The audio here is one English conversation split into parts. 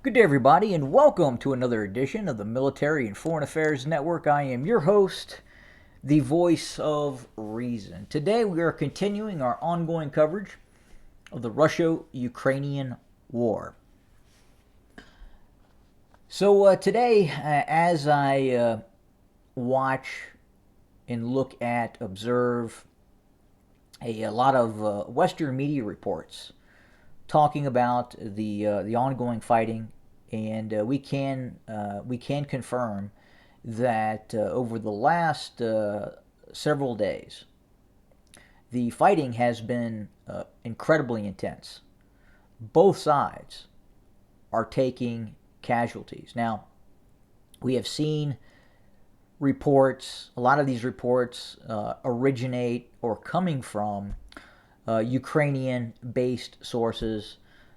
Good day, everybody, and welcome to another edition of the Military and Foreign Affairs Network. I am your host, the voice of reason. Today, we are continuing our ongoing coverage of the Russia-Ukrainian War. So today, as I watch and look at, observe a lot of Western media reports talking about the ongoing fighting, and we can confirm that over the last several days, the fighting has been incredibly intense. Both sides are taking casualties. Now, we have seen reports. A lot of these reports originate or coming from Ukrainian-based sources.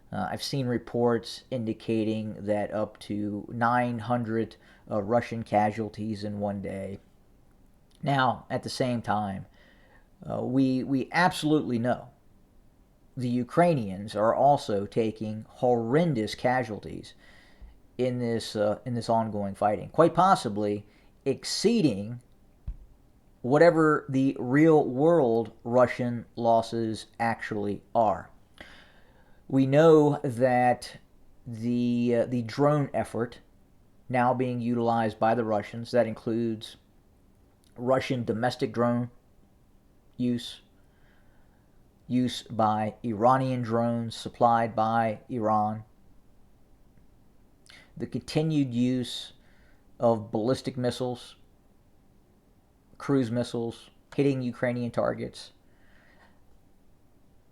I've seen reports indicating that up to 900 Russian casualties in one day. Now, at the same time, we absolutely know the Ukrainians are also taking horrendous casualties in this ongoing fighting, quite possibly exceeding whatever the real world Russian losses actually are. We know that the drone effort now being utilized by the Russians, that includes Russian domestic drone use by Iranian drones supplied by Iran, the continued use of ballistic missiles, cruise missiles hitting Ukrainian targets.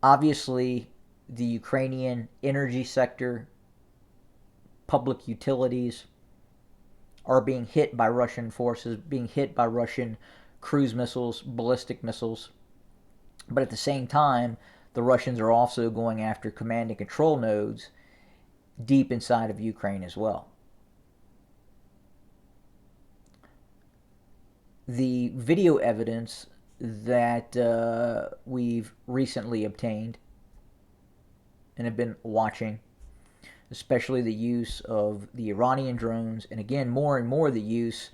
Obviously, the Ukrainian energy sector, public utilities are being hit by Russian forces, being hit by Russian cruise missiles, ballistic missiles. But at the same time, the Russians are also going after command and control nodes deep inside of Ukraine as well. The video evidence that we've recently obtained and have been watching, especially the use of the Iranian drones, and again, more and more the use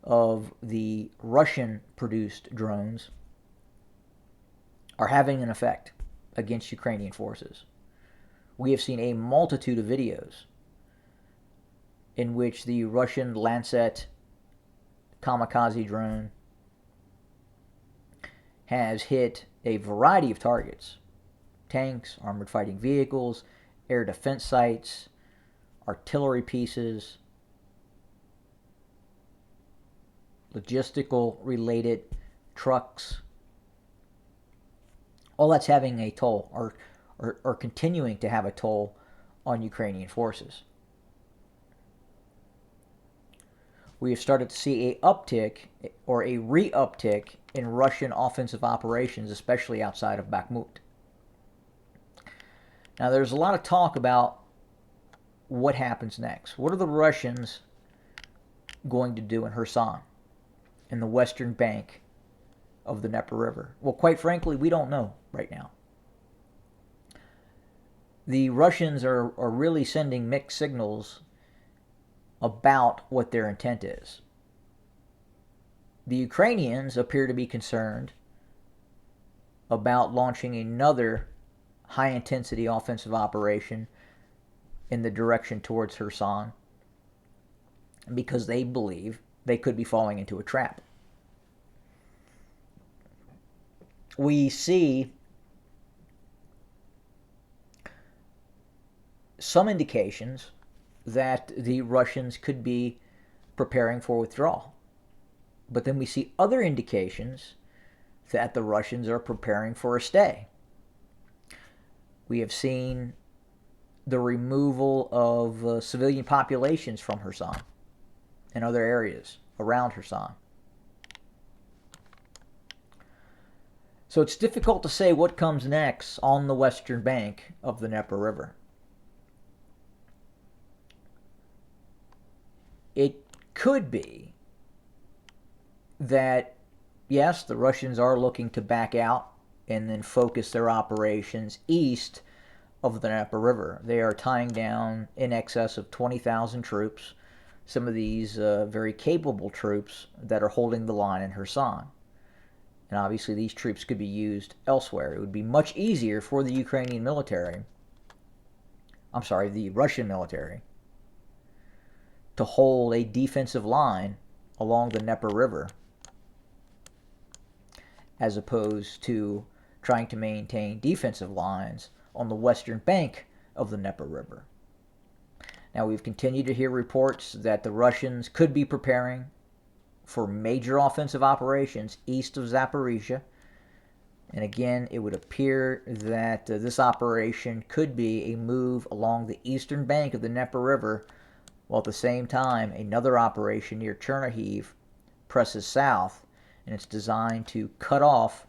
of the Russian-produced drones, are having an effect against Ukrainian forces. We have seen a multitude of videos in which the Russian Lancet kamikaze drone has hit a variety of targets: tanks, armored fighting vehicles, air defense sites, artillery pieces, logistical related trucks. All that's having a toll, or continuing to have a toll on Ukrainian forces. We have started to see a uptick or a re-uptick in Russian offensive operations, especially outside of Bakhmut. Now, there's a lot of talk about what happens next. What are the Russians going to do in Kherson, in the western bank of the Dnieper River? Well, quite frankly, we don't know right now. The Russians are really sending mixed signals about what their intent is. The Ukrainians appear to be concerned about launching another high-intensity offensive operation in the direction towards Kherson because they believe they could be falling into a trap. We see some indications that the Russians could be preparing for withdrawal. But then we see other indications that the Russians are preparing for a stay. We have seen the removal of civilian populations from Kherson and other areas around Kherson. So it's difficult to say what comes next on the western bank of the Dnieper River. It could be that, yes, the Russians are looking to back out and then focus their operations east of the Dnieper River. They are tying down in excess of 20,000 troops, some of these very capable troops that are holding the line in Kherson. And obviously these troops could be used elsewhere. It would be much easier for the Ukrainian military, I'm sorry, the Russian military, to hold a defensive line along the Dnieper River as opposed to trying to maintain defensive lines on the western bank of the Dnieper River. Now, we've continued to hear reports that the Russians could be preparing for major offensive operations east of Zaporizhia. And again, it would appear that this operation could be a move along the eastern bank of the Dnieper River, while at the same time another operation near Chernihiv presses south, and it's designed to cut off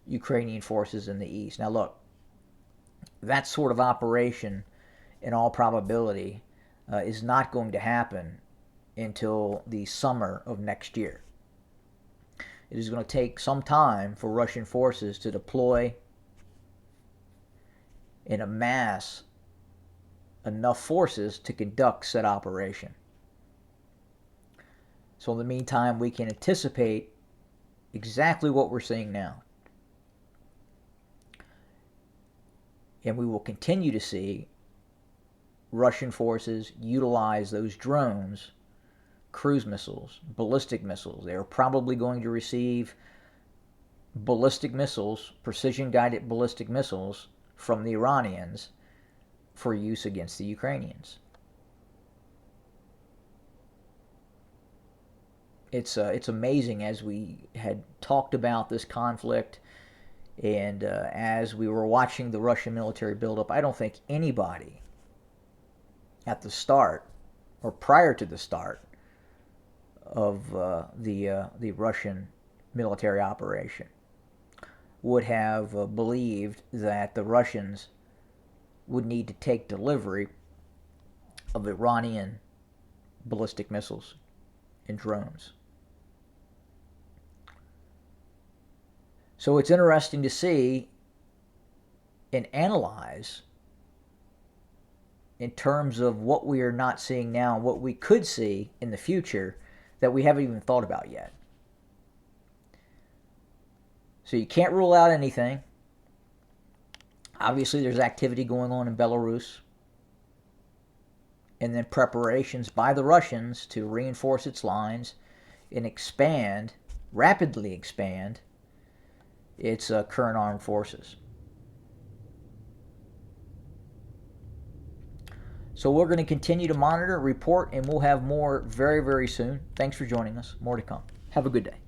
Ukrainian forces in the east. Now look, that sort of operation, in all probability, is not going to happen until the summer of next year. It is going to take some time for Russian forces to deploy and amass enough forces to conduct said operation. So in the meantime, we can anticipate exactly what we're seeing now. And we will continue to see Russian forces utilize those drones, cruise missiles, ballistic missiles. They are probably going to receive ballistic missiles, precision-guided ballistic missiles from the Iranians for use against the Ukrainians. It's amazing, as we had talked about this conflict and as we were watching the Russian military buildup. I don't think anybody at the start or prior to the start of the Russian military operation would have believed that the Russians would need to take delivery of Iranian ballistic missiles and drones. So it's interesting to see and analyze in terms of what we are not seeing now and what we could see in the future that we haven't even thought about yet. So you can't rule out anything. Obviously, there's activity going on in Belarus, and then preparations by the Russians to reinforce its lines and expand, rapidly expand, its current armed forces. So we're going to continue to monitor, report, and we'll have more very, very soon. Thanks for joining us. More to come. Have a good day.